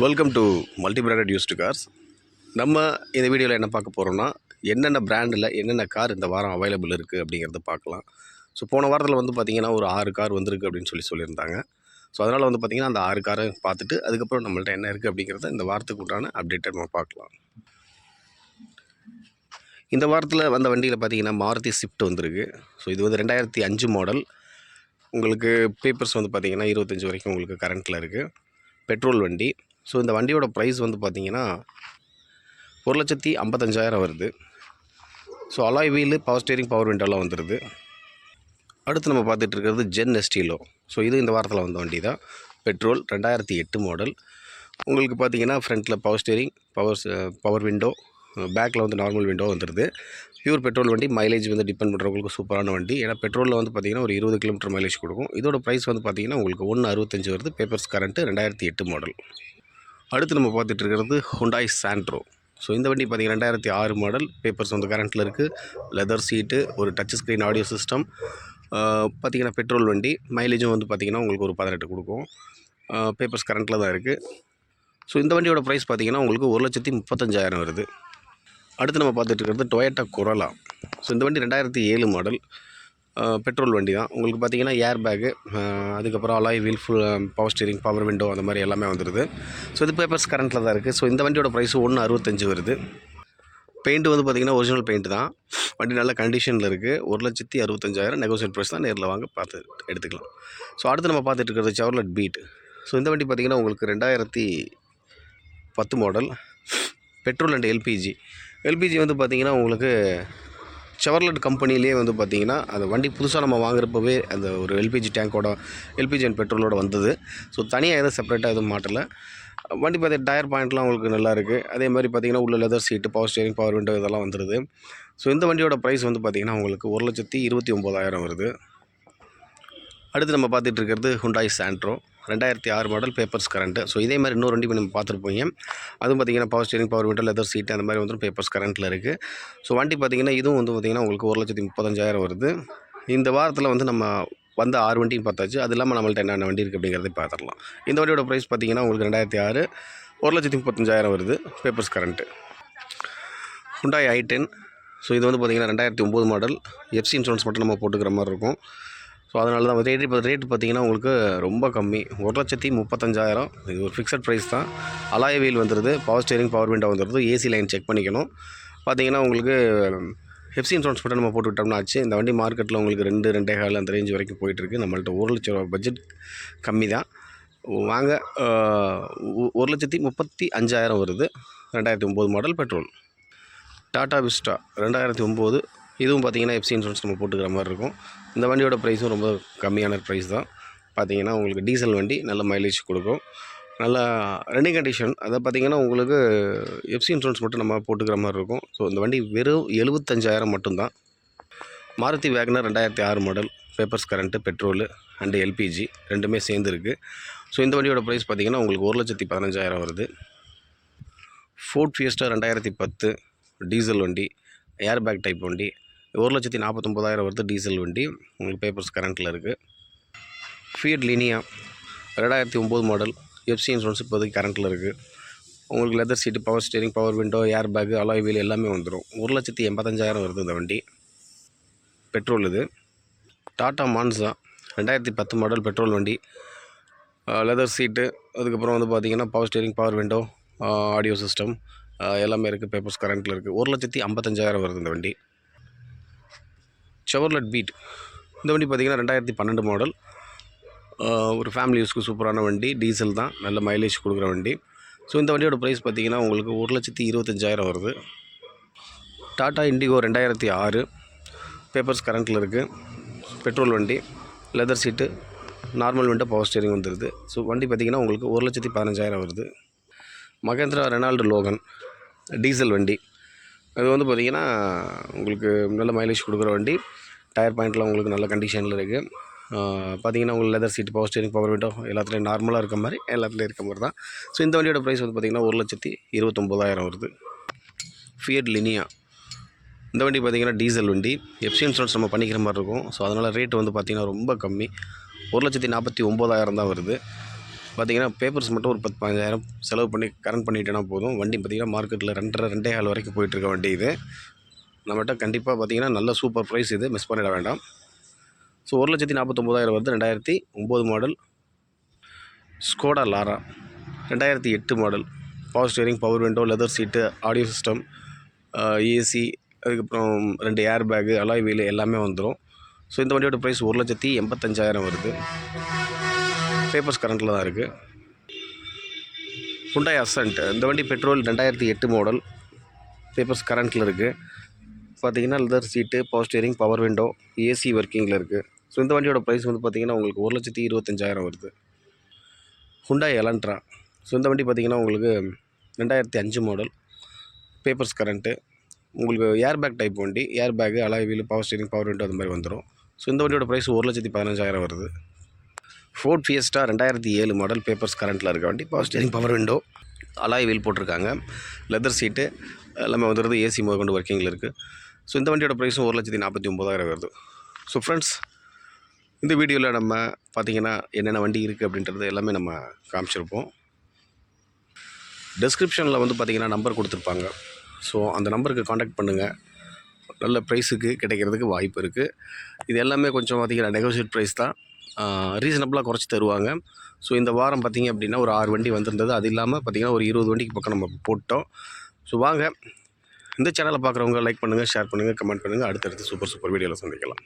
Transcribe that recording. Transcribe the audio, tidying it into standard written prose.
Welcome to multi branded used cars. நம்ம இந்த வீடியோவில் என்ன பார்க்க போகிறோம்னா, என்னென்ன பிராண்டில் என்னென்ன கார் இந்த வாரம் அவைலபிள் இருக்குது அப்படிங்கிறத பார்க்கலாம். ஸோ போன வாரத்தில் வந்து பார்த்திங்கன்னா ஒரு 6 கார் வந்திருக்கு அப்படின்னு சொல்லியிருந்தாங்க. ஸோ அதனால் வந்து பார்த்திங்கன்னா அந்த 6 காரை பார்த்துட்டு அதுக்கப்புறம் நம்மள்ட்ட என்ன இருக்குது அப்படிங்கிறத இந்த வாரத்துக்கு உண்டான அப்டேட்டை நம்ம பார்க்கலாம். இந்த வாரத்தில் வந்த வண்டியில் பார்த்திங்கன்னா மாருதி ஸ்விஃப்ட் வந்திருக்கு. ஸோ இது வந்து 2005 மாடல். உங்களுக்கு பேப்பர்ஸ் வந்து பார்த்திங்கன்னா 25 வரைக்கும் உங்களுக்கு கரண்ட்டில் இருக்குது. பெட்ரோல் வண்டி. ஸோ இந்த வண்டியோட ப்ரைஸ் வந்து பார்த்திங்கன்னா 1,55,000 வருது. So alloy wheel, power steering, power விண்டோலாம் வந்துடுது. அடுத்து நம்ம பார்த்துட்டு இருக்கிறது ஜென் எஸ்டீலோ. ஸோ இது இந்த வாரத்தில் வந்த வண்டி தான். Petrol 2008 model. உங்களுக்கு பார்த்திங்கன்னா ஃப்ரண்ட்டில் பவர் ஸ்டீரிங், பவர் விண்டோ, பேக்கில் வந்து நார்மல் விண்டோ வந்துடுது. பியூர் பெட்ரோல் வண்டி. மைலேஜ் வந்து டிபெண்ட் பண்ணுறவங்களுக்கு சூப்பரான வண்டி. ஏன்னா பெட்ரோலில் வந்து பார்த்திங்கன்னா ஒரு 20 கிலோமீட்டர் மைலேஜ் கொடுக்கும். இதோட ப்ரைஸ் வந்து பார்த்திங்கன்னா உங்களுக்கு 1,65 வருது. Papers current 2008 model. அடுத்து நம்ம பார்த்துட்டு இருக்கிறது ஹுண்டாய் சாண்ட்ரோ. ஸோ இந்த வண்டி பார்த்திங்கன்னா 2006 மாடல். பேப்பர்ஸ் வந்து கரண்ட்டில் இருக்குது. லெதர் சீட்டு, ஒரு டச் ஸ்க்ரீன் ஆடியோ சிஸ்டம். பார்த்திங்கன்னா பெட்ரோல் வண்டி. மைலேஜும் வந்து பார்த்திங்கன்னா உங்களுக்கு ஒரு 18 கொடுக்கும். பேப்பர்ஸ் கரண்ட்டில் தான் இருக்குது. ஸோ இந்த வண்டியோட ப்ரைஸ் பார்த்திங்கன்னா உங்களுக்கு 1,35,000 வருது. அடுத்து நம்ம பார்த்துட்டு இருக்கிறது டொயோட்டா கொரோலா. ஸோ இந்த வண்டி 2007 மாடல். பெட்ரோல் வண்டி தான். உங்களுக்கு பார்த்திங்கன்னா ஏர் பேக்கு, அதுக்கப்புறம் alloy wheel, full power steering, power window அந்த மாதிரி எல்லாமே வந்துடுது. ஸோ இது பேப்பர்ஸ் கரண்ட்டில் தான் இருக்குது. ஸோ இந்த வண்டியோட ப்ரைஸ் 1,65 வருது. பெயிண்ட் வந்து பார்த்திங்கன்னா ஒரிஜினல் பெயிண்ட் தான். வண்டி நல்ல கண்டிஷனில் இருக்குது. 1,65,000 நெகோசியேட் ப்ரைஸ் தான். நேரில் வாங்க பார்த்து எடுத்துக்கலாம். ஸோ அடுத்து நம்ம பார்த்துட்டு இருக்கிறது செவர்லெட் பீட். ஸோ இந்த வண்டி பார்த்திங்கன்னா உங்களுக்கு 2010 மாடல். பெட்ரோல் அண்ட் எல்பிஜி வந்து பார்த்திங்கன்னா உங்களுக்கு செவர்லெட் கம்பெனிலேயே வந்து பார்த்திங்கன்னா அந்த வண்டி புதுசாக நம்ம வாங்குறப்பவே அந்த ஒரு எல்பிஜி டேங்கோட, எல்பிஜி அண்ட் பெட்ரோலோட வந்தது. ஸோ தனியாக எதுவும் செப்பரேட்டாக எதுவும் மாட்டலை. வண்டி பார்த்திங்கன்னா டயர் பாயிண்ட்லாம் உங்களுக்கு நல்லா இருக்குது. அதே மாதிரி பார்த்திங்கன்னா உள்ள leather seat, power steering, power window இதெல்லாம் வந்துடுது. ஸோ இந்த வண்டியோட ப்ரைஸ் வந்து பார்த்திங்கன்னா உங்களுக்கு 1,29,000 வருது. அடுத்து நம்ம பார்த்துட்டு இருக்கிறது Hyundai Santro 2006 model. Papers current. So இதே மாதிரி இன்னொரு வண்டி நம்ம பார்த்துருப்போங்க. அதுவும் பார்த்திங்கன்னா power steering, power window, leather சீட்டு அந்த மாதிரி வந்துடும். பேப்பர்ஸ் கரண்ட்டில் இருக்குது. ஸோ வண்டி பார்த்திங்கன்னா இதுவும் வந்து பார்த்திங்கன்னா உங்களுக்கு 1,35,000 வருது. இந்த வாரத்தில் வந்து நம்ம வந்த 6 வண்டியும் பார்த்தாச்சு. அது இல்லாமல் நம்மள்ட்ட என்னென்ன வண்டி இருக்குது அப்படிங்கிறத பார்த்துடலாம். இந்த வண்டியோட ப்ரைஸ் பார்த்திங்கன்னா உங்களுக்கு 2006 1,35,000 வருது. Papers current. Hyundai i10. So இது வந்து பார்த்திங்கன்னா 2009 மாடல். எஃப்சி இன்சூரன்ஸ் மட்டும் நம்ம போட்டுக்கிற மாதிரி இருக்கும். ஸோ அதனால தான் ரேட்டு பார்த்திங்கன்னா உங்களுக்கு ரொம்ப கம்மி. 1,35,000. இது ஒரு ஃபிக்ஸட் ப்ரைஸ் தான். அலாய் வீல் வந்துடுது. பவர் ஸ்டீரிங், பவர் விண்டோ வந்துடுது. ஏசி லைன் செக் பண்ணிக்கணும். பார்த்திங்கன்னா உங்களுக்கு எஃப்சி இன்சூரன்ஸ் மட்டும் நம்ம போட்டுக்கிட்டோம்னா ஆச்சு. இந்த வண்டி மார்க்கெட்டில் உங்களுக்கு 2-2.25 அந்த ரேஞ்ச் வரைக்கும் போயிட்டுருக்கு. நம்மள்ட்ட 1,00,000 பட்ஜெட் கம்மி தான். வாங்க. 1,35,000 வருது. 2009 மாடல். பெட்ரோல். டாடா விஸ்டா 2009. இதுவும் பார்த்திங்கன்னா எஃப்சி இன்சூரன்ஸ் நம்ம போட்டுக்கிற மாதிரி இருக்கும். இந்த வண்டியோட ப்ரைஸும் ரொம்ப கம்மியான ப்ரைஸ் தான். பார்த்திங்கன்னா உங்களுக்கு டீசல் வண்டி, நல்ல மைலேஜ் கொடுக்கும். நல்லா ரன்னிங் கண்டிஷன். அதை பார்த்திங்கன்னா உங்களுக்கு எஃப்சி இன்சூரன்ஸ் மட்டும் நம்ம போட்டுக்கிற மாதிரி இருக்கும். ஸோ இந்த வண்டி வெறும் 75,000 மட்டும்தான். Maruti Wagon R 2006 model. Papers current, petrol and LPG ரெண்டுமே சேர்ந்துருக்கு. ஸோ இந்த வண்டியோட ப்ரைஸ் பார்த்திங்கன்னா உங்களுக்கு 1,15,000 வருது. ஃபோர்ட் ஃபியஸ்டா 2010 டீசல் வண்டி, ஏர் பேக் டைப் வண்டி. 1,49,000 வருது. டீசல் வண்டி. உங்களுக்கு பேப்பர்ஸ் கரண்ட்டில் இருக்குது. Fiat Linea 2009 model. FC insurance இப்போதைக்கு கரண்ட்டில் இருக்குது. உங்களுக்கு leather seat, power steering, power window, air bag, alloy wheel எல்லாமே வந்துடும். 1,85,000 வருது இந்த வண்டி. பெட்ரோல் இது. Tata Manza 2010 model. பெட்ரோல் வண்டி. லெதர் சீட்டு, அதுக்கப்புறம் வந்து பார்த்திங்கன்னா power steering, power window, audio system எல்லாமே இருக்குது. பேப்பர்ஸ் கரண்ட்டில் இருக்குது. 1,55,000 வருது இந்த வண்டி. Chevrolet Beat. இந்த வண்டி பார்த்திங்கன்னா 2012 மாடல். ஒரு ஃபேமிலி யூஸ்க்கு சூப்பரான வண்டி. டீசல் தான். நல்ல மைலேஜ் கொடுக்குற வண்டி. ஸோ இந்த வண்டியோட ப்ரைஸ் பார்த்திங்கன்னா உங்களுக்கு 1,25,000 வருது. Tata indigo 2006. பேப்பர்ஸ் கரண்ட்டில் இருக்குது. பெட்ரோல் வண்டி. லெதர் சீட்டு, நார்மல் விண்டோ, பவர் ஸ்டீரிங் வந்துடுது. ஸோ வண்டி பார்த்திங்கன்னா உங்களுக்கு 1,15,000 வருது. மகேந்திரா ரெனால்டு லோகன் டீசல் வண்டி. அது வந்து பார்த்திங்கன்னா உங்களுக்கு நல்ல மைலேஜ் கொடுக்குற வண்டி. டயர் பாயிண்ட்லாம் உங்களுக்கு நல்ல கண்டிஷனில் இருக்குது. பார்த்திங்கன்னா உங்களுக்கு leather seat, power steering, power window எல்லாத்துலேயும் நார்மலாக இருக்க மாதிரி எல்லாத்துலேயும் இருக்க மாதிரி தான். ஸோ இந்த வண்டியோட ப்ரைஸ் வந்து பார்த்திங்கன்னா 1,29,000 வருது. Fiat Linea. இந்த வண்டி பார்த்திங்கன்னா டீசல் வண்டி. எஃப்சி இன்சூரன்ஸ் நம்ம பண்ணிக்கிற மாதிரி இருக்கும். ஸோ அதனால் ரேட்டு வந்து பார்த்திங்கன்னா ரொம்ப கம்மி. 1,49,000 தான் வருது. பார்த்தீங்கன்னா பேப்பர்ஸ் மட்டும் ஒரு 10-15,000 செலவு பண்ணி கரண்ட் பண்ணிட்டேன்னா போதும். வண்டி பார்த்தீங்கன்னா மார்க்கெட்டில் 2.5 வரைக்கும் போயிட்டுருக்க வண்டி இது. நம்மகிட்ட கண்டிப்பாக பார்த்தீங்கன்னா நல்ல சூப்பர் ப்ரைஸ் இது, மிஸ் பண்ணிட வேண்டாம். ஸோ 1,49,000 வருது. 2009 model Skoda Laura, 2008 model, power steering, power window, leather seat, audio system, AC, அதுக்கப்புறம் 2 ஏர் பேக்கு, அலாய் வீல் எல்லாமே வந்துடும். ஸோ இந்த வண்டியோட ப்ரைஸ் 1,85,000 வருது. பேப்பர்ஸ் கரண்ட்டில் தான் இருக்குது. ஹுண்டாய் அசன்ட், இந்த வண்டி பெட்ரோல், 2008 மாடல், பேப்பர்ஸ் கரண்ட்டில் இருக்குது. பார்த்தீங்கன்னா leather seat, power steering, power window, AC ஒர்க்கிங்கில் இருக்குது. ஸோ இந்த வண்டியோட ப்ரைஸ் வந்து பார்த்தீங்கன்னா உங்களுக்கு 1,25,000 வருது. ஹுண்டாய் எலன்ட்ரா, ஸோ இந்த வண்டி பார்த்தீங்கன்னா உங்களுக்கு 2005 மாடல், பேப்பர்ஸ் கரண்ட்டு, உங்களுக்கு ஏர் பேக் டைப் வண்டி, air bag, alloy wheel, power steering, power window அது மாதிரி வந்துடும். ஸோ இந்த வண்டியோட ப்ரைஸ் 1,15,000 வருது. ஃபோர்ட் ஃபியஸ்டா 2007 மாடல், பேப்பர்ஸ் கரண்ட்டில் இருக்க வண்டி, power steering, power window, alloy wheel போட்டிருக்காங்க, லெதர் சீட்டு எல்லாமே வந்துடுது, ஏசி முதற்கொண்டு ஒர்க்கிங்கில் இருக்குது. ஸோ இந்த வண்டியோட ப்ரைஸும் 1,49,000 வருது. ஸோ ஃப்ரெண்ட்ஸ், இந்த வீடியோவில் நம்ம பார்த்திங்கன்னா என்னென்ன வண்டி இருக்குது அப்படின்றது எல்லாமே நம்ம காமிச்சிருப்போம். டெஸ்கிரிப்ஷனில் வந்து பார்த்திங்கன்னா நம்பர் கொடுத்துருப்பாங்க. ஸோ அந்த நம்பருக்கு காண்டாக்ட் பண்ணுங்கள். நல்ல ப்ரைஸுக்கு கிடைக்கிறதுக்கு வாய்ப்பு இருக்குது. இது எல்லாமே கொஞ்சம் பார்த்திங்கன்னா நெகோஷியேட் ப்ரைஸ் தான், ரீசனபிளாக குறைச்சி தருவாங்க. ஸோ இந்த வாரம் பார்த்திங்க அப்படின்னா ஒரு 6 வண்டி வந்திருந்தது. அது இல்லாமல் பார்த்திங்கன்னா ஒரு 20 வண்டிக்கு பக்கம் நம்ம போட்டோம். ஸோ வாங்க, இந்த சேனலை பார்க்குறவங்க லைக் பண்ணுங்கள், ஷேர் பண்ணுங்கள், கமெண்ட் பண்ணுங்கள். அடுத்தடுத்து சூப்பர் வீடியோவில் சந்திக்கலாம்.